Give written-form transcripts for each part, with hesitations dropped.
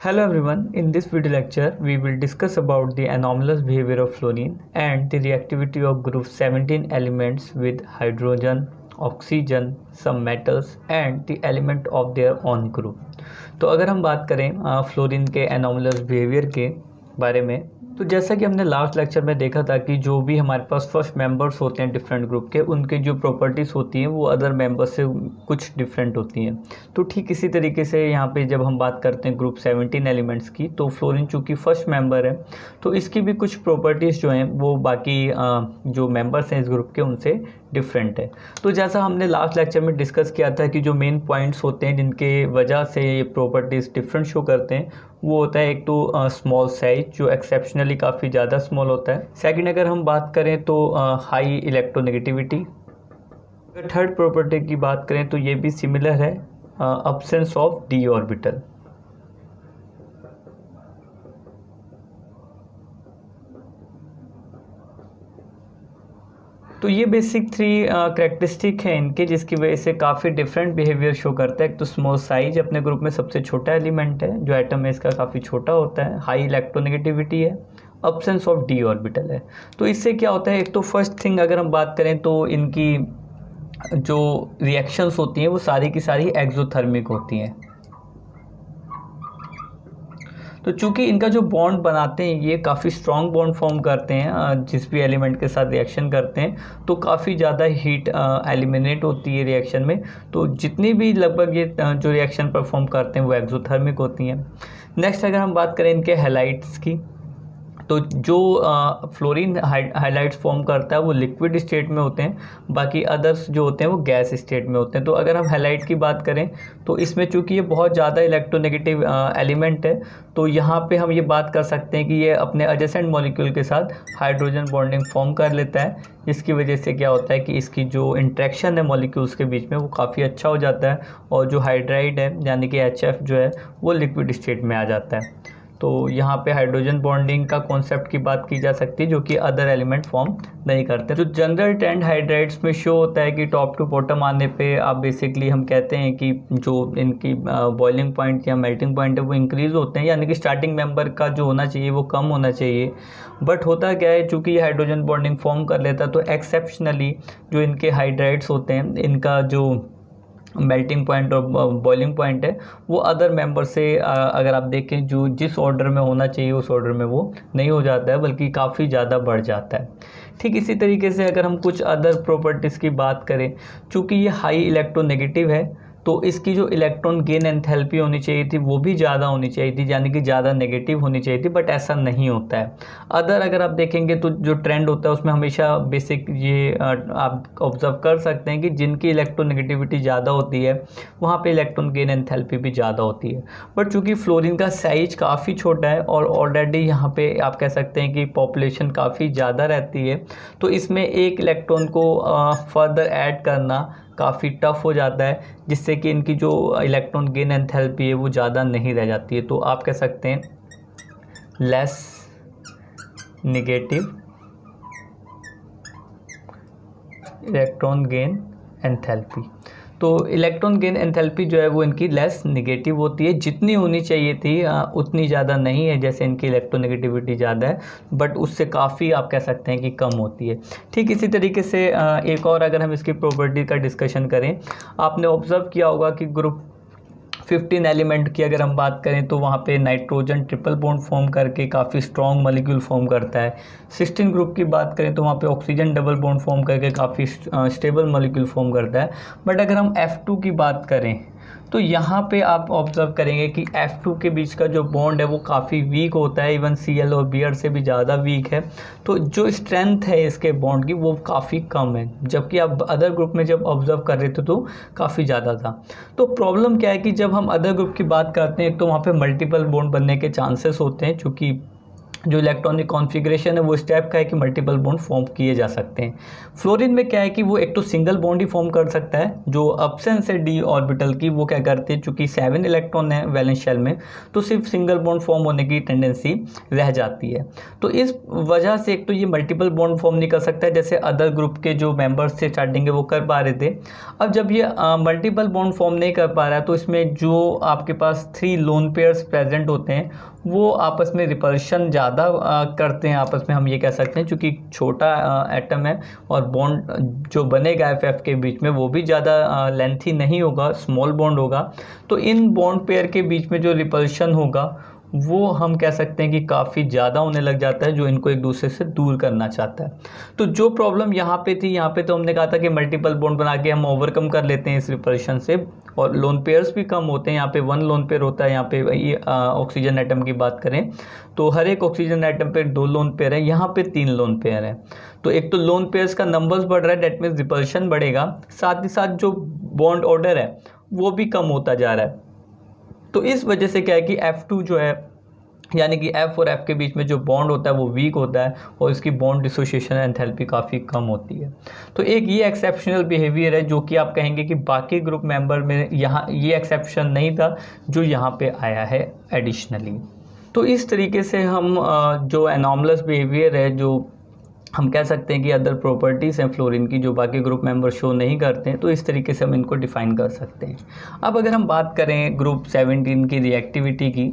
Hello everyone, in this video lecture we will discuss about the anomalous behavior of fluorine and the reactivity of group 17 elements with hydrogen, oxygen, some metals and the element of their own group। तो अगर हम बात करें fluorine के anomalous behavior के बारे में, तो जैसा कि हमने लास्ट लेक्चर में देखा था कि जो भी हमारे पास फर्स्ट मेंबर्स होते हैं डिफरेंट ग्रुप के, उनके जो प्रॉपर्टीज़ होती हैं वो अदर मेंबर्स से कुछ डिफरेंट होती हैं। तो ठीक इसी तरीके से यहाँ पे जब हम बात करते हैं ग्रुप 17 एलिमेंट्स की, तो फ्लोरीन चूँकि फर्स्ट मेंबर है तो इसकी भी कुछ प्रॉपर्टीज़ जो हैं वो बाकी जो मेंबर्स हैं इस ग्रुप के उनसे डिफरेंट है। तो जैसा हमने लास्ट लेक्चर में डिस्कस किया था कि जो मेन पॉइंट्स होते हैं जिनके वजह से ये प्रॉपर्टीज़ डिफरेंट शो करते हैं, वो होता है एक तो स्मॉल साइज जो एक्सेप्शनली काफ़ी ज़्यादा स्मॉल होता है। सेकंड अगर हम बात करें तो हाई इलेक्ट्रोनेगेटिविटी। थर्ड प्रॉपर्टी की बात करें तो ये भी सिमिलर है, अब्सेंस ऑफ डी ऑर्बिटल। तो ये बेसिक थ्री कैरेक्टरिस्टिक हैं इनके, जिसकी वजह से काफ़ी डिफरेंट बिहेवियर शो करता है। एक तो स्मॉल साइज, अपने ग्रुप में सबसे छोटा एलिमेंट है, जो एटम है इसका काफ़ी छोटा होता है। हाई इलेक्ट्रोनेगेटिविटी है, अब्सेंस ऑफ डी ऑर्बिटल है। तो इससे क्या होता है, एक तो फर्स्ट थिंग अगर हम बात करें तो इनकी जो रिएक्शंस होती हैं वो सारी की सारी एक्सोथर्मिक होती हैं। तो चूंकि इनका जो बॉन्ड बनाते हैं ये काफ़ी स्ट्रॉन्ग बॉन्ड फॉर्म करते हैं, जिस भी एलिमेंट के साथ रिएक्शन करते हैं तो काफ़ी ज़्यादा हीट एलिमिनेट होती है रिएक्शन में। तो जितनी भी लगभग ये जो रिएक्शन परफॉर्म करते हैं वो एक्सोथर्मिक होती हैं। नेक्स्ट अगर हम बात करें इनके हैलाइड्स की, तो जो फ्लोरीन हाइलाइट्स फॉर्म करता है वो लिक्विड स्टेट में होते हैं, बाकी अदर्स जो होते हैं वो गैस स्टेट में होते हैं। तो अगर हम हैलाइट की बात करें तो इसमें चूंकि ये बहुत ज़्यादा इलेक्ट्रोनेगेटिव एलिमेंट है, तो यहाँ पे हम ये बात कर सकते हैं कि ये अपने एडजेसेंट मॉलिक्यूल के साथ हाइड्रोजन बॉन्डिंग फॉर्म कर लेता है, जिसकी वजह से क्या होता है कि इसकी जो इंट्रैक्शन है मॉलिक्यूल्स के बीच में वो काफ़ी अच्छा हो जाता है, और जो हाइड्राइड है यानी कि HF जो है वो लिक्विड स्टेट में आ जाता है। तो यहाँ पे हाइड्रोजन बॉन्डिंग का कॉन्सेप्ट की बात की जा सकती है, जो कि अदर एलिमेंट फॉर्म नहीं करते। जो जनरल ट्रेंड हाइड्राइड्स में शो होता है कि टॉप टू बॉटम आने पे आप बेसिकली हम कहते हैं कि जो इनकी बॉइलिंग पॉइंट या मेल्टिंग पॉइंट है वो इंक्रीज़ होते हैं, यानी कि स्टार्टिंग मेंबर का जो होना चाहिए वो कम होना चाहिए। बट होता क्या है, चूँकि ये हाइड्रोजन बॉन्डिंग फॉर्म कर लेता है तो एक्सेप्शनली जो इनके हाइड्राइड्स होते हैं इनका जो मेल्टिंग पॉइंट और बॉइलिंग पॉइंट है वो अदर मेंबर से अगर आप देखें जो जिस ऑर्डर में होना चाहिए उस ऑर्डर में वो नहीं हो जाता है, बल्कि काफ़ी ज़्यादा बढ़ जाता है। ठीक इसी तरीके से अगर हम कुछ अदर प्रॉपर्टीज़ की बात करें, चूँकि ये हाई इलेक्ट्रोनेगेटिव है तो इसकी जो इलेक्ट्रॉन गेन एंथैल्पी होनी चाहिए थी वो भी ज़्यादा होनी चाहिए थी, यानी कि ज़्यादा नेगेटिव होनी चाहिए थी, बट ऐसा नहीं होता है। अदर अगर आप देखेंगे तो जो ट्रेंड होता है उसमें हमेशा बेसिक ये आप ऑब्जर्व कर सकते हैं कि जिनकी इलेक्ट्रोनेगेटिविटी ज़्यादा होती है वहाँ पे इलेक्ट्रॉन गेन एंथैल्पी भी ज़्यादा होती है। बट चूँकि फ्लोरीन का साइज काफ़ी छोटा है और ऑलरेडी यहाँ पे आप कह सकते हैं कि पॉपुलेशन काफ़ी ज़्यादा रहती है, तो इसमें एक इलेक्ट्रॉन को फर्दर ऐड करना काफ़ी टफ हो जाता है, जिससे कि इनकी जो इलेक्ट्रॉन गेन एंथैल्पी है वो ज़्यादा नहीं रह जाती है। तो आप कह सकते हैं less negative electron gain enthalpy. तो इलेक्ट्रॉन गेन एंथैल्पी जो है वो इनकी लेस नेगेटिव होती है, जितनी होनी चाहिए थी उतनी ज़्यादा नहीं है, जैसे इनकी इलेक्ट्रोनेगेटिविटी ज़्यादा है बट उससे काफ़ी आप कह सकते हैं कि कम होती है। ठीक इसी तरीके से एक और अगर हम इसकी प्रॉपर्टी का डिस्कशन करें, आपने ऑब्जर्व किया होगा कि ग्रुप 15 एलिमेंट की अगर हम बात करें तो वहाँ पे नाइट्रोजन ट्रिपल बॉन्ड फॉर्म करके काफ़ी स्ट्रॉन्ग मॉलिक्यूल फॉर्म करता है। 16 ग्रुप की बात करें तो वहाँ पे ऑक्सीजन डबल बॉन्ड फॉर्म करके काफ़ी स्टेबल मॉलिक्यूल फॉर्म करता है। बट अगर हम F2 की बात करें तो यहाँ पे आप ऑब्जर्व करेंगे कि F2 के बीच का जो बॉन्ड है वो काफ़ी वीक होता है, इवन Cl और Br से भी ज़्यादा वीक है। तो जो स्ट्रेंथ है इसके बॉन्ड की वो काफ़ी कम है, जबकि आप अदर ग्रुप में जब ऑब्जर्व कर रहे थे तो काफ़ी ज़्यादा था। तो प्रॉब्लम क्या है कि जब हम अदर ग्रुप की बात करते हैं तो वहाँ पर मल्टीपल बॉन्ड बनने के चांसेस होते हैं, चूँकि जो इलेक्ट्रॉनिक कॉन्फ़िगरेशन है वो इस टाइप का है कि मल्टीपल बॉन्ड फॉर्म किए जा सकते हैं। फ्लोरीन में क्या है कि वो एक तो सिंगल बॉन्ड ही फॉर्म कर सकता है। जो अब्सेंस है डी ऑर्बिटल की वो क्या करती है, चूँकि 7 इलेक्ट्रॉन है वैलेंस शेल में, तो सिर्फ सिंगल बॉन्ड फॉर्म होने की टेंडेंसी रह जाती है। तो इस वजह से एक तो ये मल्टीपल बॉन्ड फॉर्म नहीं कर सकता है, जैसे अदर ग्रुप के जो मेंबर्स थे स्टार्टिंग के वो कर पा रहे थे। अब जब ये मल्टीपल बॉन्ड फॉर्म नहीं कर पा रहा है, तो इसमें जो आपके पास 3 लोन पेयर्स प्रेजेंट होते हैं वो आपस में रिपल्शन ज़्यादा करते हैं आपस में, हम ये कह सकते हैं, चूँकि छोटा एटम है और बॉन्ड जो बनेगा एफ के बीच में वो भी ज़्यादा लेंथी नहीं होगा, स्मॉल बॉन्ड होगा। तो इन बॉन्ड पेयर के बीच में जो रिपल्शन होगा वो हम कह सकते हैं कि काफ़ी ज़्यादा होने लग जाता है, जो इनको एक दूसरे से दूर करना चाहता है। तो जो प्रॉब्लम यहाँ पे थी, यहाँ पे तो हमने कहा था कि मल्टीपल बॉन्ड बना के हम ओवरकम कर लेते हैं इस रिपल्शन से, और लोन पेयर्स भी कम होते हैं। यहाँ पे 1 लोन पेयर होता है। यहाँ पे ये ऑक्सीजन एटम की बात करें तो हर एक ऑक्सीजन एटम पे 2 लोन पेयर है, यहाँ पे 3 लोन पेयर है। तो एक तो लोन पेयर्स का नंबर्स बढ़ रहा है, डेट मीन्स रिपल्शन बढ़ेगा, साथ ही साथ जो बॉन्ड ऑर्डर है वो भी कम होता जा रहा है। तो इस वजह से क्या है कि F2 जो है, यानी कि F और F के बीच में जो बॉन्ड होता है वो वीक होता है और इसकी बॉन्ड डिसोसिएशन एंथैल्पी काफ़ी कम होती है। तो एक ये एक्सेप्शनल बिहेवियर है जो कि आप कहेंगे कि बाकी ग्रुप मेंबर में यहाँ ये एक्सेप्शन नहीं था जो यहाँ पे आया है एडिशनली। तो इस तरीके से हम जो एनॉमलस बिहेवियर है, जो हम कह सकते हैं कि अदर प्रॉपर्टीज़ हैं फ्लोरीन की जो बाकी ग्रुप मेंबर शो नहीं करते हैं, तो इस तरीके से हम इनको डिफ़ाइन कर सकते हैं। अब अगर हम बात करें ग्रुप 17 की रिएक्टिविटी की,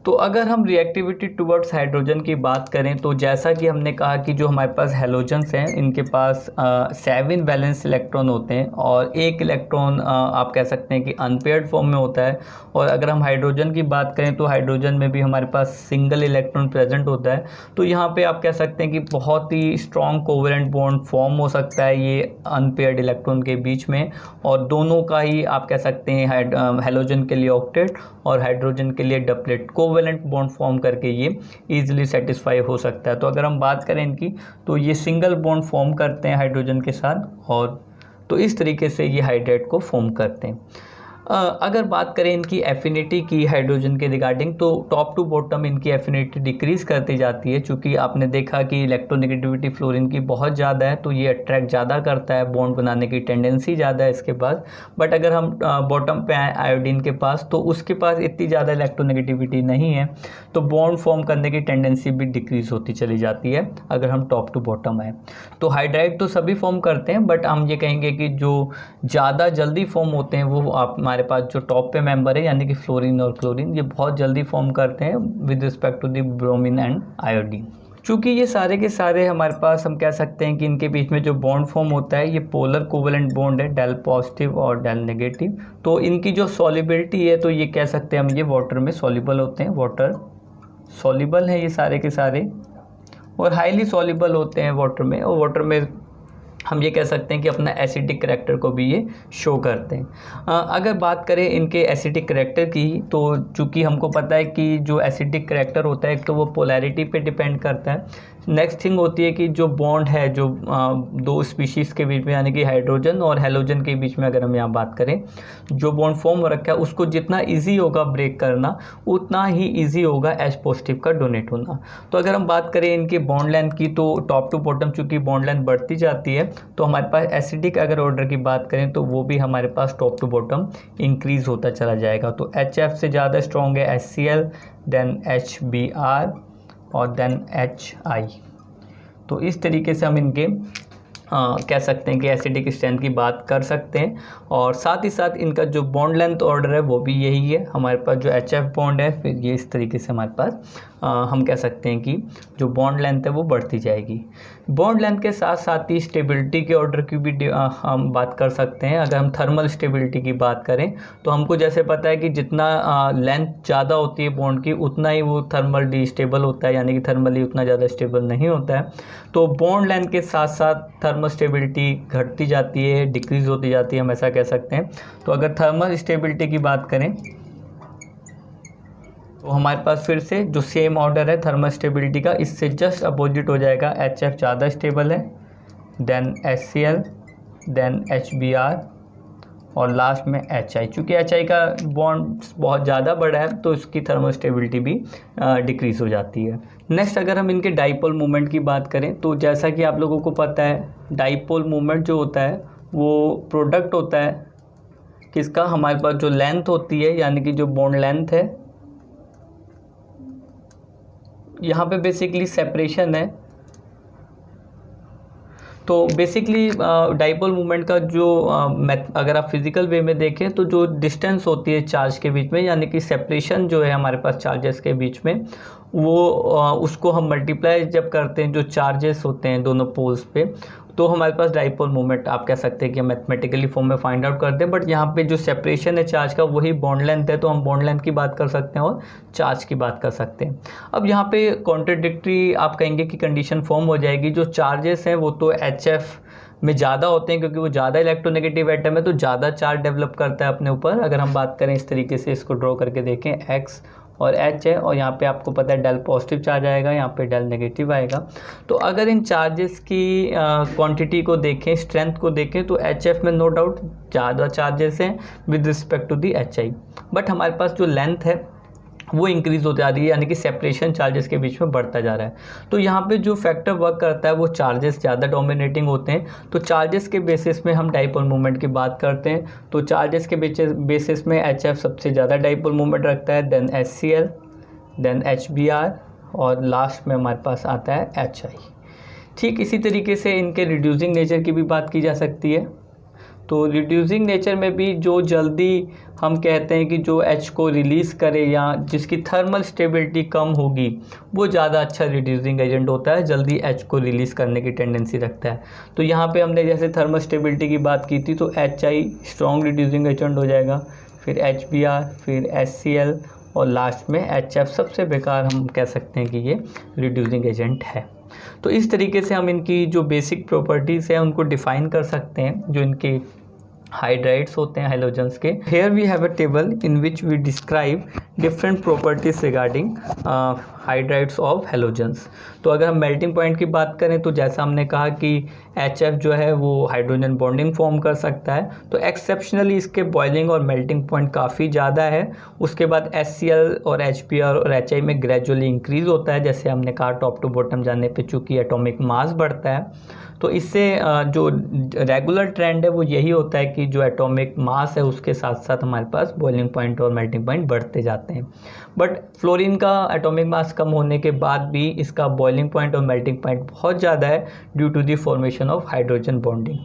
तो अगर हम रिएक्टिविटी टुवर्ड्स हाइड्रोजन की बात करें तो जैसा कि हमने कहा कि जो हमारे पास हेलोजन्स हैं इनके पास 7 वैलेंस इलेक्ट्रॉन होते हैं और 1 इलेक्ट्रॉन आप कह सकते हैं कि अनपेयर्ड फॉर्म में होता है। और अगर हम हाइड्रोजन की बात करें तो हाइड्रोजन में भी हमारे पास सिंगल इलेक्ट्रॉन प्रेजेंट होता है। तो यहाँ पे आप कह सकते हैं कि बहुत ही स्ट्रॉन्ग कोवेलेंट बॉन्ड फॉर्म हो सकता है ये अनपेयर्ड इलेक्ट्रॉन के बीच में, और दोनों का ही आप कह सकते हैं हेलोजन के लिए ऑक्टेट और हाइड्रोजन के लिए डबलेट कोवेलेंट बॉन्ड फॉर्म करके ये इजीली सेटिस्फाई हो सकता है। तो अगर हम बात करें इनकी तो ये सिंगल बॉन्ड फॉर्म करते हैं हाइड्रोजन के साथ, और तो इस तरीके से ये हाइड्रेट को फॉर्म करते हैं। अगर बात करें इनकी एफिनिटी की हाइड्रोजन के रिगार्डिंग, तो टॉप टू बॉटम इनकी एफिनिटी डिक्रीज़ करती जाती है, चूँकि आपने देखा कि इलेक्ट्रोनेगेटिविटी फ्लोरीन की बहुत ज़्यादा है तो ये अट्रैक्ट ज़्यादा करता है, बॉन्ड बनाने की टेंडेंसी ज़्यादा है इसके पास। बट अगर हम बॉटम पे आए आयोडीन के पास तो उसके पास इतनी ज़्यादा इलेक्ट्रोनेगेटिविटी नहीं है, तो बॉन्ड फॉर्म करने की टेंडेंसी भी डिक्रीज़ होती चली जाती है अगर हम टॉप टू बॉटम आए। तो हाइड्राइड तो सभी फॉर्म करते हैं, बट हम ये कहेंगे कि जो ज़्यादा जल्दी फॉर्म होते हैं वो आप हमारे पास जो टॉप पे मेंबर है यानी कि फ्लोरीन और क्लोरीन, ये बहुत जल्दी फॉर्म करते हैं with respect to the bromine and iodine. चूँकि ये सारे के सारे हमारे पास हम कह सकते हैं कि इनके बीच में जो बॉन्ड फॉर्म होता है ये पोलर कोवेलेंट बॉन्ड है, डेल पॉजिटिव और डेल नेगेटिव। तो इनकी जो सॉल्युबिलिटी है तो ये कह सकते हैं हम ये वाटर में सॉल्युबल होते हैं, वाटर सॉल्युबल है ये सारे के सारे, और हाईली सॉल्युबल होते हैं वाटर में, और वाटर में हम ये कह सकते हैं कि अपना एसिडिक करैक्टर को भी ये शो करते हैं। अगर बात करें इनके एसिडिक करैक्टर की, तो चूँकि हमको पता है कि जो एसिडिक करैक्टर होता है एक तो वो पोलैरिटी पे डिपेंड करता है। नेक्स्ट थिंग होती है कि जो बॉन्ड है जो दो स्पीशीज़ के बीच में यानी कि हाइड्रोजन और हेलोजन के बीच में अगर हम यहाँ बात करें, जो बॉन्ड फॉर्म हो रखा है उसको जितना ईजी होगा ब्रेक करना उतना ही ईजी होगा H पॉजिटिव का डोनेट होना। तो अगर हम बात करें इनके बॉन्ड लेंथ की, तो टॉप टू बॉटम चूँकि बॉन्ड लेंथ बढ़ती जाती है तो हमारे पास एसिडिक अगर ऑर्डर की बात करें तो वो भी हमारे पास टॉप टू बॉटम इंक्रीज होता चला जाएगा। तो HF से ज़्यादा स्ट्रॉन्ग है HCl, देन HBr और देन HI। तो इस तरीके से हम इनके कह सकते हैं कि एसिडिक स्ट्रेंथ की बात कर सकते हैं, और साथ ही साथ इनका जो बॉन्ड लेंथ ऑर्डर है वो भी यही है। हमारे पास जो HF बॉन्ड है फिर ये इस तरीके से हमारे पास हम कह सकते हैं कि जो बॉन्ड लेंथ है वो बढ़ती जाएगी। बॉन्ड लेंथ के साथ साथ ही स्टेबिलिटी के ऑर्डर की भी हम बात कर सकते हैं। अगर हम थर्मल स्टेबिलिटी की बात करें तो हमको जैसे पता है कि जितना लेंथ ज़्यादा होती है बॉन्ड की उतना ही वो थर्मल डिस्टेबल होता है, यानी कि थर्मली उतना ज़्यादा स्टेबल नहीं होता है। तो बॉन्ड लेंथ के साथ साथ थर्मल स्टेबिलिटी घटती जाती है, डिक्रीज होती जाती है, हम ऐसा कह सकते हैं। तो अगर थर्मल स्टेबिलिटी की बात करें तो हमारे पास फिर से जो सेम ऑर्डर है थर्मल स्टेबिलिटी का, इससे जस्ट अपोजिट हो जाएगा। HF ज़्यादा स्टेबल है, देन HCl, देन HBr और लास्ट में HI। चूँकि HI का बॉन्ड बहुत ज़्यादा बड़ा है तो इसकी थर्मल स्टेबिलिटी भी डिक्रीज़ हो जाती है। नेक्स्ट अगर हम इनके डाइपोल मोमेंट की बात करें तो जैसा कि आप लोगों को पता है डाइपोल मोमेंट जो होता है वो प्रोडक्ट होता है किसका, हमारे पास जो लेंथ होती है यानी कि जो बॉन्ड लेंथ है, यहाँ पे बेसिकली सेपरेशन है। तो बेसिकली डाइपोल मोमेंट का जो अगर आप फिजिकल वे में देखें तो जो डिस्टेंस होती है चार्ज के बीच में यानी कि सेपरेशन जो है हमारे पास चार्जेस के बीच में, वो उसको हम मल्टीप्लाई जब करते हैं जो चार्जेस होते हैं दोनों पोल्स पे, तो हमारे पास डाइपोल मोमेंट आप कह सकते हैं कि मैथमेटिकली फॉर्म में फाइंड आउट करते हैं। बट यहाँ पे जो सेपरेशन है चार्ज का वही बॉन्ड लेंथ है, तो हम बॉन्ड लेंथ की बात कर सकते हैं और चार्ज की बात कर सकते हैं। अब यहाँ पे कॉन्ट्रडिक्टरी आप कहेंगे कि कंडीशन फॉर्म हो जाएगी, जो चार्जेस हैं वो तो HF में ज़्यादा होते हैं क्योंकि वो ज़्यादा इलेक्ट्रोनेगेटिव एटम है तो ज़्यादा चार्ज डेवलप करता है अपने ऊपर। अगर हम बात करें इस तरीके से इसको ड्रॉ करके देखें, X और H है और यहाँ पे आपको पता है डेल पॉजिटिव चार्ज आएगा, यहाँ पे डेल नेगेटिव आएगा। तो अगर इन चार्जेस की क्वांटिटी को देखें, स्ट्रेंथ को देखें, तो HF में नो डाउट ज़्यादा चार्जेस हैं with respect to the HI। But हमारे पास जो लेंथ है वो इंक्रीज़ होती जा रही है यानी कि सेपरेशन चार्जेस के बीच में बढ़ता जा रहा है। तो यहाँ पे जो फैक्टर वर्क करता है वो चार्जेस ज़्यादा डोमिनेटिंग होते हैं। तो चार्जेस के बेसिस में हम डाइपोल मोमेंट की बात करते हैं, तो चार्जेस के बेसिस में HF सबसे ज़्यादा डाइपोल मोमेंट रखता है, देन HCl, देन HBr और लास्ट में हमारे पास आता है HI। ठीक इसी तरीके से इनके रिड्यूसिंग नेचर की भी बात की जा सकती है। तो रिड्यूसिंग नेचर में भी जो जल्दी हम कहते हैं कि जो H को रिलीज़ करे या जिसकी थर्मल स्टेबिलिटी कम होगी वो ज़्यादा अच्छा रिड्यूसिंग एजेंट होता है, जल्दी H को रिलीज़ करने की टेंडेंसी रखता है। तो यहाँ पे हमने जैसे थर्मल स्टेबिलिटी की बात की थी तो HI स्ट्रॉन्ग रिड्यूसिंग एजेंट हो जाएगा, फिर HBr, फिर HCl और लास्ट में HF सबसे बेकार हम कह सकते हैं कि ये रिड्यूसिंग एजेंट है। तो इस तरीके से हम इनकी जो बेसिक प्रॉपर्टीज़ हैं उनको डिफ़ाइन कर सकते हैं, जो इनके हाइड्राइड्स होते हैं हैलोजेंस के। Here we have a table in which we describe different properties regarding hydrides of halogens. तो अगर हम मेल्टिंग पॉइंट की बात करें तो जैसा हमने कहा कि HF जो है वो हाइड्रोजन बॉन्डिंग फॉर्म कर सकता है, तो एक्सेप्शनली इसके बॉइलिंग और मेल्टिंग पॉइंट काफ़ी ज़्यादा है। उसके बाद HCl और HBr और HI में ग्रेजुअली इंक्रीज़ होता है, जैसे हमने कहा टॉप टू बॉटम जाने पे चूँकि एटॉमिक मास बढ़ता है। तो इससे जो रेगुलर ट्रेंड है वो यही होता है कि जो एटॉमिक मास है उसके साथ साथ हमारे पास बॉइलिंग पॉइंट और मेल्टिंग पॉइंट बढ़ते जाते हैं। बट फ्लोरीन का एटॉमिक मास कम होने के बाद भी इसका बॉइलिंग पॉइंट और मेल्टिंग पॉइंट बहुत ज़्यादा है due to the formation of hydrogen bonding.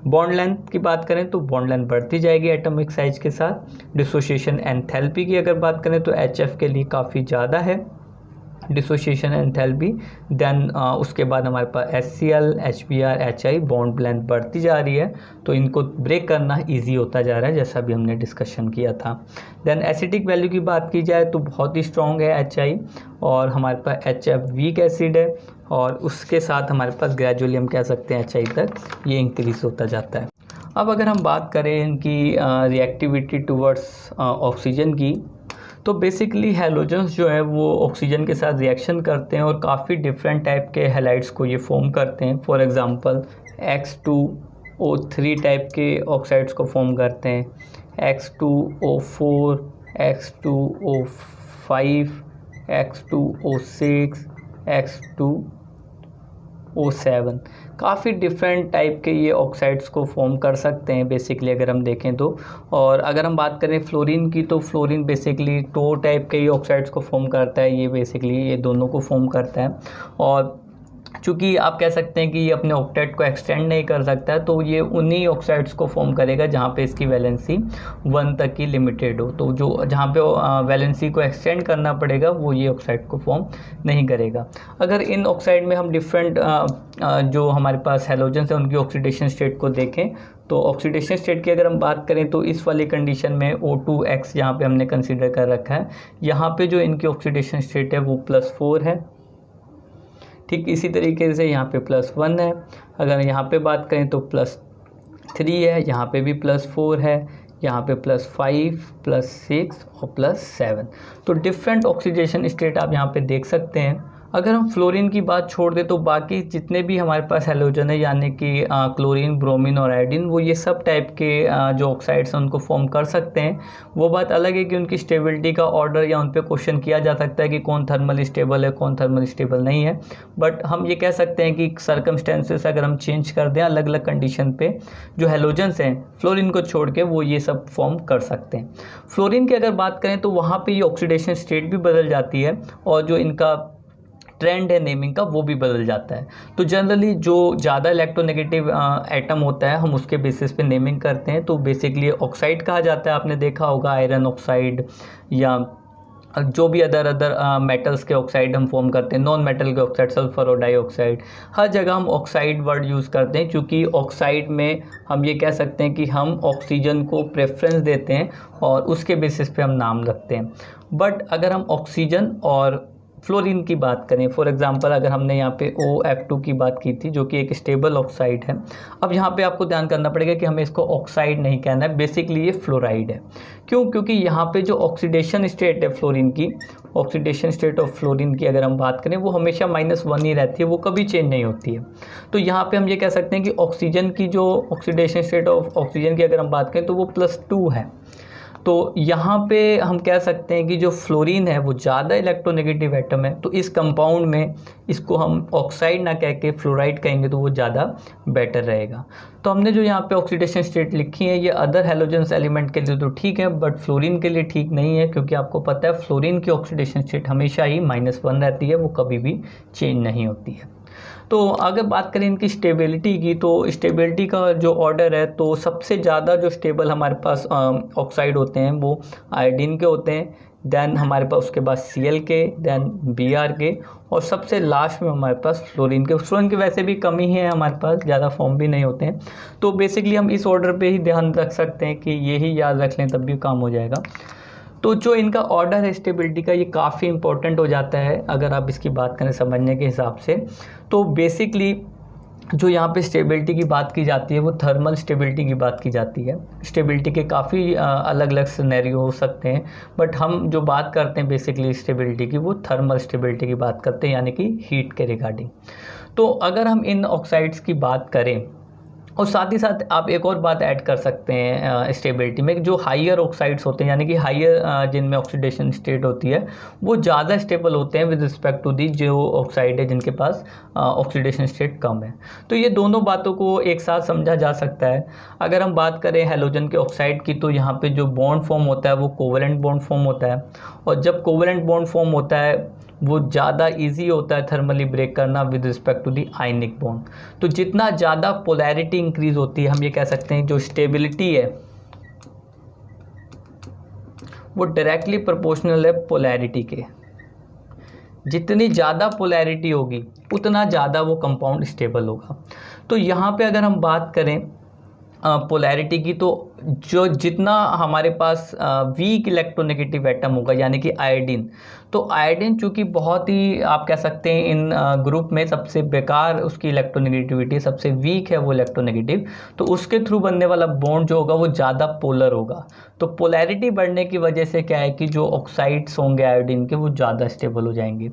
Bond length की बात करें तो बॉन्ड लेंथ बढ़ती जाएगी एटॉमिक साइज के साथ। डिसोसिएशन एंथैल्पी की अगर बात करें तो HF के लिए काफ़ी ज़्यादा है डिसोसिएशन एंथैल्पी। देन उसके बाद हमारे पास HCl, HBr, HI bond length बढ़ती जा रही है, तो इनको ब्रेक करना इजी होता जा रहा है जैसा भी हमने डिस्कशन किया था। देन एसिडिक वैल्यू की बात की जाए तो बहुत ही स्ट्रॉन्ग है HI और हमारे पास HF वीक एसिड है और उसके साथ हमारे पास ग्रेजुअली हम कह सकते हैं HI तक ये इंक्रीज होता जाता है। अब अगर हम बात करें इनकी रिएक्टिविटी टुवर्ड्स ऑक्सीजन की, तो बेसिकली हैलोजेंस जो है वो ऑक्सीजन के साथ रिएक्शन करते हैं और काफ़ी डिफरेंट टाइप के हैलाइड्स को ये फॉर्म करते हैं। फॉर एग्जांपल X2O3 टाइप के ऑक्साइड्स को फॉर्म करते हैं, X2O4, X2O5, X2O6, X2O7 काफ़ी डिफरेंट टाइप के ये ऑक्साइड्स को फॉर्म कर सकते हैं बेसिकली अगर हम देखें तो। और अगर हम बात करें फ्लोरीन की तो फ्लोरीन बेसिकली 2 टाइप के ये ऑक्साइड्स को फॉर्म करता है, ये बेसिकली ये दोनों को फॉर्म करता है। और चूँकि आप कह सकते हैं कि ये अपने ऑक्टेट को एक्सटेंड नहीं कर सकता है तो ये उन्हीं ऑक्साइड्स को फॉर्म करेगा जहाँ पे इसकी वैलेंसी 1 तक की लिमिटेड हो। तो जो जहाँ पे वैलेंसी को एक्सटेंड करना पड़ेगा वो ये ऑक्साइड को फॉर्म नहीं करेगा। अगर इन ऑक्साइड में हम डिफरेंट जो हमारे पास हैलोजेंस है उनकी ऑक्सीडेशन स्टेट को देखें तो ऑक्सीडेशन स्टेट की अगर हम बात करें तो इस वाली कंडीशन में O2X यहाँ पे हमने कंसिडर कर रखा है, यहाँ पे जो इनकी ऑक्सीडेशन स्टेट है वो +4 है। ठीक इसी तरीके से यहाँ पे +1 है। अगर यहाँ पे बात करें तो +3 है, यहाँ पे भी +4 है, यहाँ पे +5, +6 और +7। तो डिफरेंट ऑक्सीडेशन स्टेट आप यहाँ पे देख सकते हैं। अगर हम फ्लोरीन की बात छोड़ दें तो बाकी जितने भी हमारे पास हैलोजन है यानी कि क्लोरीन, ब्रोमीन और आयोडीन, वो ये सब टाइप के जो ऑक्साइड्स हैं उनको फॉर्म कर सकते हैं। वो बात अलग है कि उनकी स्टेबिलिटी का ऑर्डर या उन पर क्वेश्चन किया जा सकता है कि कौन थर्मली स्टेबल है, कौन थर्मली स्टेबल नहीं है। बट हम ये कह सकते हैं कि सर्कमस्टेंसेस अगर हम चेंज कर दें अलग अलग कंडीशन पे, जो हैलोजन्स हैं फ्लोरीन को छोड़ के वो ये सब फॉर्म कर सकते हैं। फ्लोरीन की अगर बात करें तो वहाँ पे ये ऑक्सीडेशन स्टेट भी बदल जाती है और जो इनका ट्रेंड है नेमिंग का वो भी बदल जाता है। तो जनरली जो ज़्यादा इलेक्ट्रोनेगेटिव एटम होता है हम उसके बेसिस पे नेमिंग करते हैं। तो बेसिकली ऑक्साइड कहा जाता है, आपने देखा होगा आयरन ऑक्साइड या जो भी अदर मेटल्स के ऑक्साइड हम फॉर्म करते हैं, नॉन मेटल के ऑक्साइड, सल्फर और डाइऑक्साइड, हर जगह हम ऑक्साइड वर्ड यूज़ करते हैं क्योंकि ऑक्साइड में हम ये कह सकते हैं कि हम ऑक्सीजन को प्रेफरेंस देते हैं और उसके बेसिस पे हम नाम रखते हैं। बट अगर हम ऑक्सीजन और फ्लोरीन की बात करें, फॉर एग्जांपल अगर हमने यहाँ पे OF2 की बात की थी जो कि एक स्टेबल ऑक्साइड है, अब यहाँ पे आपको ध्यान करना पड़ेगा कि हमें इसको ऑक्साइड नहीं कहना है, बेसिकली ये फ्लोराइड है। क्यों? क्योंकि यहाँ पे जो ऑक्सीडेशन स्टेट है फ्लोरीन की, ऑक्सीडेशन स्टेट ऑफ फ्लोरीन की अगर हम बात करें वो हमेशा -1 ही रहती है, वो कभी चेंज नहीं होती है। तो यहाँ पर हम ये कह सकते हैं कि ऑक्सीजन की जो ऑक्सीडेशन स्टेट ऑफ ऑक्सीजन की अगर हम बात करें तो वो +2 है। तो यहाँ पे हम कह सकते हैं कि जो फ्लोरीन है वो ज़्यादा इलेक्ट्रोनेगेटिव एटम है, तो इस कंपाउंड में इसको हम ऑक्साइड ना कह के फ्लोराइड कहेंगे तो वो ज़्यादा बेटर रहेगा। तो हमने जो यहाँ पे ऑक्सीडेशन स्टेट लिखी है ये अदर हैलोजेंस एलिमेंट के लिए तो ठीक है बट फ्लोरीन के लिए ठीक नहीं है, क्योंकि आपको पता है फ्लोरीन की ऑक्सीडेशन स्टेट हमेशा ही -1 रहती है, वो कभी भी चेंज नहीं होती है। तो अगर बात करें इनकी स्टेबिलिटी की, तो स्टेबिलिटी का जो ऑर्डर है तो सबसे ज़्यादा जो स्टेबल हमारे पास ऑक्साइड होते हैं वो आयोडीन के होते हैं, देन हमारे पास उसके बाद Cl के, देन Br के, और सबसे लास्ट में हमारे पास फ्लोरीन के। फ्लोरीन के वैसे भी कम ही है हमारे पास, ज़्यादा फॉर्म भी नहीं होते हैं। तो बेसिकली हम इस ऑर्डर पे ही ध्यान रख सकते हैं कि यही याद रख लें तब भी काम हो जाएगा। तो जो इनका ऑर्डर है स्टेबिलिटी का ये काफ़ी इंपॉर्टेंट हो जाता है अगर आप इसकी बात करें समझने के हिसाब से। तो बेसिकली जो यहाँ पे स्टेबिलिटी की बात की जाती है वो थर्मल स्टेबिलिटी की बात की जाती है। स्टेबिलिटी के काफ़ी अलग अलग सिनेरियो हो सकते हैं बट हम जो बात करते हैं बेसिकली स्टेबिलिटी की वो थर्मल स्टेबिलिटी की बात करते हैं, यानी कि हीट के रिगार्डिंग। तो अगर हम इन ऑक्साइड्स की बात करें और साथ ही साथ आप एक और बात ऐड कर सकते हैं स्टेबिलिटी में, जो हाइयर ऑक्साइड्स होते हैं यानी कि हाइयर जिनमें ऑक्सीडेशन स्टेट होती है वो ज़्यादा स्टेबल होते हैं विद रिस्पेक्ट टू दी जो ऑक्साइड है जिनके पास ऑक्सीडेशन स्टेट कम है। तो ये दोनों बातों को एक साथ समझा जा सकता है। अगर हम बात करें हैलोजन के ऑक्साइड की तो यहाँ पे जो बॉन्ड फॉर्म होता है वो कोवेलेंट बॉन्ड फॉर्म होता है, और जब कोवेलेंट बॉन्ड फॉर्म होता है वो ज़्यादा इजी होता है थर्मली ब्रेक करना with respect to the ionic bond. तो जितना ज़्यादा पोलैरिटी इंक्रीज होती है हम ये कह सकते हैं जो स्टेबिलिटी है वो डायरेक्टली प्रोपोर्शनल है पोलैरिटी के। जितनी ज़्यादा पोलैरिटी होगी उतना ज़्यादा वो कंपाउंड स्टेबल होगा। तो यहाँ पे अगर हम बात करें पोलैरिटी की, तो जो जितना हमारे पास वीक इलेक्ट्रोनेगेटिव एटम होगा यानी कि आयोडीन, तो आयोडीन चूँकि बहुत ही आप कह सकते हैं इन ग्रुप में सबसे बेकार उसकी इलेक्ट्रोनेगेटिविटी, सबसे वीक है वो इलेक्ट्रोनेगेटिव, तो उसके थ्रू बनने वाला बॉन्ड जो होगा वो ज़्यादा पोलर होगा। तो पोलैरिटी बढ़ने की वजह से क्या है कि जो ऑक्साइड्स होंगे आयोडीन के वो ज़्यादा स्टेबल हो जाएंगे।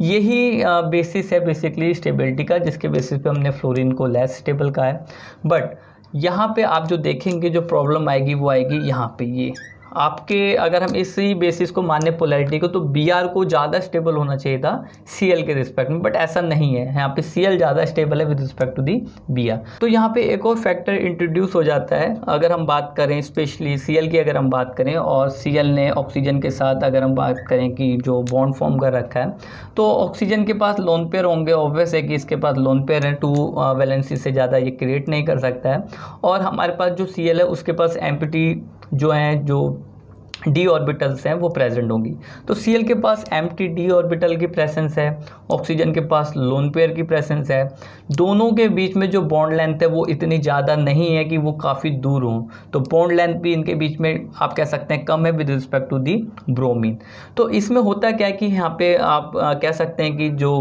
यही बेसिस है बेसिकली स्टेबिलिटी का, जिसके बेसिस पे हमने फ्लोरीन को लेस स्टेबल कहा है। बट यहाँ पे आप जो देखेंगे जो प्रॉब्लम आएगी वो आएगी यहाँ पे, ये आपके अगर हम इसी बेसिस को माने पोलैरिटी को तो Br को ज़्यादा स्टेबल होना चाहिए था Cl के रिस्पेक्ट में, बट ऐसा नहीं है। यहाँ पे Cl ज़्यादा स्टेबल है with respect to the Br। तो यहाँ पे एक और फैक्टर इंट्रोड्यूस हो जाता है अगर हम बात करें स्पेशली Cl की अगर हम बात करें, और Cl ने ऑक्सीजन के साथ अगर हम बात करें कि जो बॉन्ड फॉर्म कर रखा है, तो ऑक्सीजन के पास लोन पेयर होंगे, ऑब्वियस है कि इसके पास लोन पेयर है, 2 वैलेंसी से ज़्यादा ये क्रिएट नहीं कर सकता है। और हमारे पास जो Cl है उसके पास एम्प्टी जो हैं, जो डी ऑर्बिटल्स हैं वो प्रेजेंट होंगी। तो Cl के पास एम्प्टी डी ऑर्बिटल की प्रेजेंस है, ऑक्सीजन के पास लोन पेयर की प्रेजेंस है। दोनों के बीच में जो बॉन्ड लेंथ है वो इतनी ज़्यादा नहीं है कि वो काफ़ी दूर हों, तो बॉन्ड लेंथ भी इनके बीच में आप कह सकते हैं कम है with respect to the bromine. तो इसमें होता क्या है कि यहाँ पे आप कह सकते हैं कि जो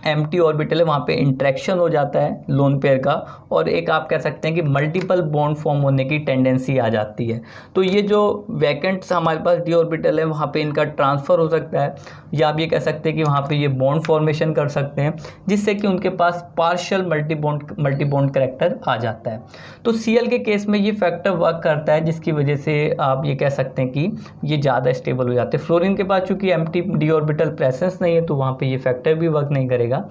एम्प्टी ऑर्बिटल है वहाँ पे इंटरेक्शन हो जाता है लोन पेयर का, और एक आप कह सकते हैं कि मल्टीपल बॉन्ड फॉर्म होने की टेंडेंसी आ जाती है। तो ये जो वैकेंट्स हमारे पास डी ऑर्बिटल है वहाँ पे इनका ट्रांसफ़र हो सकता है, या आप ये कह सकते हैं कि वहाँ पे ये बॉन्ड फॉर्मेशन कर सकते हैं, जिससे कि उनके पास पार्शियल मल्टी बॉन्ड करैक्टर आ जाता है। तो Cl के केस में ये फैक्टर वर्क करता है, जिसकी वजह से आप ये कह सकते हैं कि ये ज़्यादा स्टेबल हो जाते हैं। फ्लोरीन के पास चूँकि एम्प्टी डी ऑर्बिटल प्रेजेंस नहीं है तो वहाँ पे ये फैक्टर भी वर्क नहीं करेगा।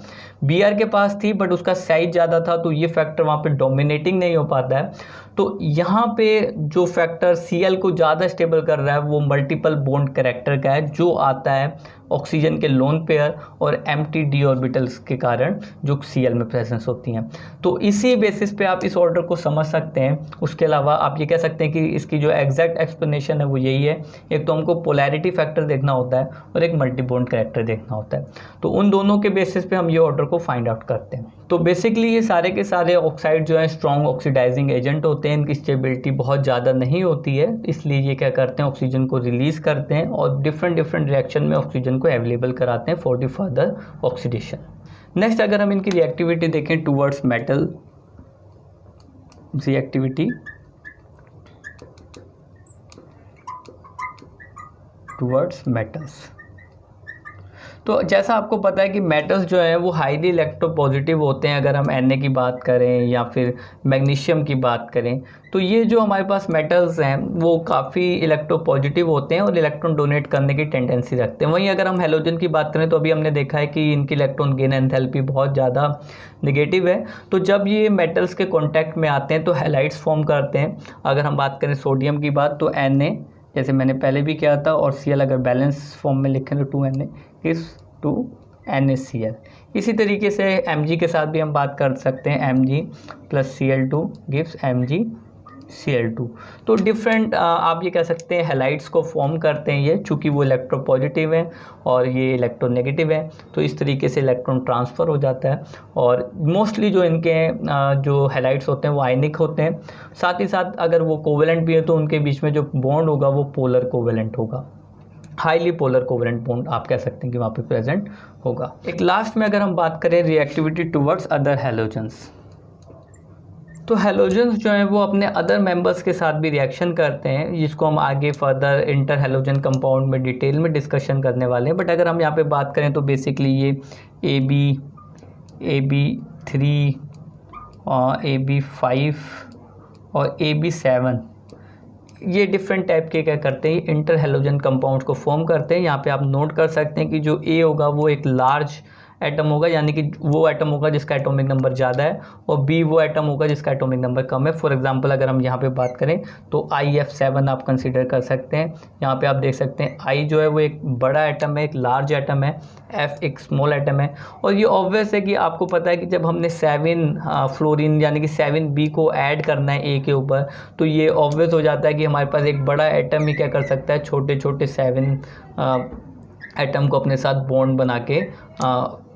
Br के पास थी बट उसका साइज ज़्यादा था तो ये फैक्टर वहाँ पे डोमिनेटिंग नहीं हो पाता है। तो यहाँ पे जो फैक्टर Cl को ज़्यादा स्टेबल कर रहा है वो मल्टीपल बॉन्ड करैक्टर का है, जो आता है ऑक्सीजन के लोन पेयर और एम्प्टी डी ऑर्बिटल्स के कारण जो Cl में प्रेजेंस होती हैं। तो इसी बेसिस पे आप इस ऑर्डर को समझ सकते हैं। उसके अलावा आप ये कह सकते हैं कि इसकी जो एग्जैक्ट एक्सप्लेनेशन है वो यही है, एक तो हमको पोलैरिटी फैक्टर देखना होता है और एक मल्टी बॉन्ड करैक्टर देखना होता है। तो उन दोनों के बेसिस पे हम ये ऑर्डर को फाइंड आउट करते हैं। तो बेसिकली ये सारे के सारे ऑक्साइड जो है स्ट्रॉन्ग ऑक्सीडाइजिंग एजेंट होते हैं, इनकी स्टेबिलिटी बहुत ज़्यादा नहीं होती है, इसलिए ये क्या करते हैं ऑक्सीजन को रिलीज़ करते हैं और डिफरेंट रिएक्शन में ऑक्सीजन को अवेलेबल कराते हैं for the further oxidation. Next अगर हम इनकी रिएक्टिविटी देखें towards metal, reactivity towards metals, तो जैसा आपको पता है कि मेटल्स जो है वो हाईली इलेक्ट्रोपॉजिटिव होते हैं। अगर हम Na की बात करें या फिर मैग्नीशियम की बात करें, तो ये जो हमारे पास मेटल्स हैं वो काफ़ी इलेक्ट्रोपॉजिटिव होते हैं और इलेक्ट्रॉन डोनेट करने की टेंडेंसी रखते हैं। वहीं अगर हम हैलोजन की बात करें तो अभी हमने देखा है कि इनकी इलेक्ट्रॉन गेन एंथैल्पी बहुत ज़्यादा नेगेटिव है। तो जब ये मेटल्स के कॉन्टैक्ट में आते हैं तो हैलाइड्स फॉर्म करते हैं। अगर हम बात करें सोडियम की बात तो Na जैसे मैंने पहले भी किया था, और Cl अगर बैलेंस फॉर्म में लिखें तो 2Na इस 2NaCl। इसी तरीके से Mg के साथ भी हम बात कर सकते हैं, Mg + Cl2 गिव्स MgCl2। तो डिफरेंट आप ये कह सकते हैं हैलाइड्स को फॉर्म करते हैं ये, चूँकि वो इलेक्ट्रोपॉजिटिव है और ये इलेक्ट्रोनेगेटिव है, तो इस तरीके से इलेक्ट्रॉन ट्रांसफ़र हो जाता है। और मोस्टली जो इनके जो हैलाइड्स होते हैं वो आयनिक होते हैं। साथ ही साथ अगर वो कोवेलेंट भी है तो उनके बीच में जो बॉन्ड होगा वो पोलर कोवेलेंट होगा, हाईली पोलर कोवेलेंट बॉन्ड आप कह सकते हैं कि वहाँ पे प्रेजेंट होगा। एक लास्ट में अगर हम बात करें रिएक्टिविटी टुवर्ड्स अदर हैलोजेंस, तो हैलोजेंस जो हैं वो अपने अदर मेंबर्स के साथ भी रिएक्शन करते हैं, जिसको हम आगे फर्दर इंटर हैलोजन कंपाउंड में डिटेल में डिस्कशन करने वाले हैं। बट अगर हम यहाँ पे बात करें तो बेसिकली ये AB3 और AB5 और AB7 ये डिफरेंट टाइप के क्या करते हैं, इंटर हैलोजन कंपाउंड्स को फॉर्म करते हैं। यहाँ पे आप नोट कर सकते हैं कि जो A होगा वो एक लार्ज एटम होगा, यानी कि वो एटम होगा जिसका एटॉमिक नंबर ज़्यादा है, और बी वो एटम होगा जिसका एटॉमिक नंबर कम है। फॉर एग्जांपल अगर हम यहाँ पे बात करें तो IF7 आप कंसीडर कर सकते हैं। यहाँ पे आप देख सकते हैं I जो है वो एक बड़ा एटम है, एक लार्ज एटम है, F एक स्मॉल एटम है। और ये ऑब्वियस है कि आपको पता है कि जब हमने 7 फ्लोरीन यानी कि 7B को ऐड करना है A के ऊपर, तो ये ऑब्वियस हो जाता है कि हमारे पास एक बड़ा एटम ही क्या कर सकता है, छोटे छोटे 7 एटम को अपने साथ बॉन्ड बना के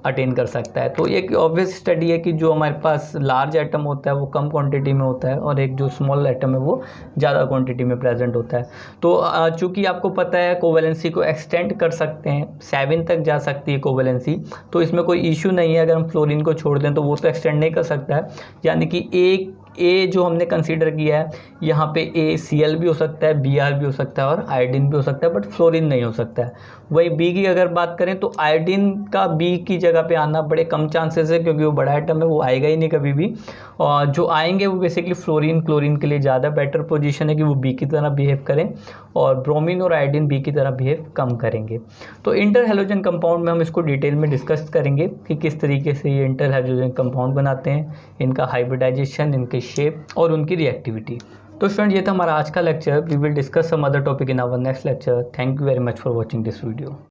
अटेन कर सकता है। तो एक ऑब्वियस स्टडी है कि जो हमारे पास लार्ज एटम होता है वो कम क्वांटिटी में होता है और एक जो स्मॉल एटम है वो ज़्यादा क्वांटिटी में प्रेजेंट होता है। तो चूँकि आपको पता है कोवेलेंसी को एक्सटेंड कर सकते हैं, 7 तक जा सकती है कोवेलेंसी, तो इसमें कोई इशू नहीं है। अगर हम फ्लोरीन को छोड़ दें तो वो तो एक्सटेंड नहीं कर सकता है, यानी कि एक ए जो हमने कंसीडर किया है यहाँ पे ACl भी हो सकता है, Br भी हो सकता है और आयोडीन भी हो सकता है, बट फ्लोरीन नहीं हो सकता है। वही बी की अगर बात करें तो आयोडीन का बी की जगह पे आना बड़े कम चांसेस है, क्योंकि वो बड़ा आइटम है, वो आएगा ही नहीं कभी भी। और जो आएंगे वो बेसिकली फ्लोरीन क्लोरीन के लिए ज़्यादा बेटर पोजीशन है कि वो बी की तरह बिहेव करें, और ब्रोमीन और आयोडीन बी की तरह बिहेव कम करेंगे। तो इंटर हैलोजन कंपाउंड में हम इसको डिटेल में डिस्कस करेंगे कि किस तरीके से ये इंटर हैलोजन कंपाउंड बनाते हैं, इनका हाइब्रिडाइजेशन, इनके शेप और उनकी रिएक्टिविटी। तो फ्रेंड ये था हमारा आज का lecture. We will discuss some other topic in our next lecture. Thank you very much for watching this video.